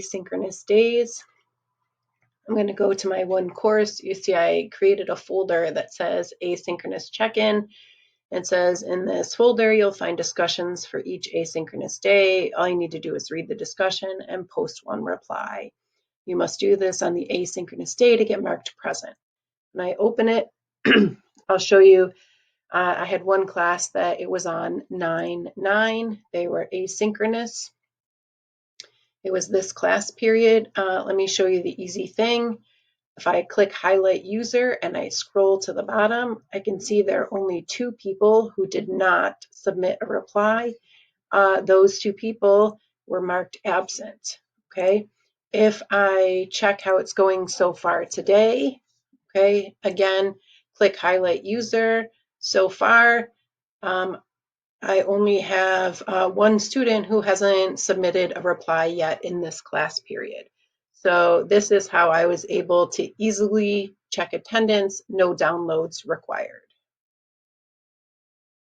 asynchronous days. I'm going to go to my one course. You see I created a folder that says asynchronous check-in. It says in this folder you'll find discussions for each asynchronous day. All you need to do is read the discussion and post one reply. You must do this on the asynchronous day to get marked present. When I open it, I'll show you. I had one class that it was on 9/9. They were asynchronous. It was this class period. Let me show you the easy thing. If I click highlight user and I scroll to the bottom, I can see there are only 2 people who did not submit a reply. Those 2 people were marked absent. Okay. If I check how it's going so far today, okay, again, click highlight user. So far, I only have one student who hasn't submitted a reply yet in this class period. So this is how I was able to easily check attendance, no downloads required.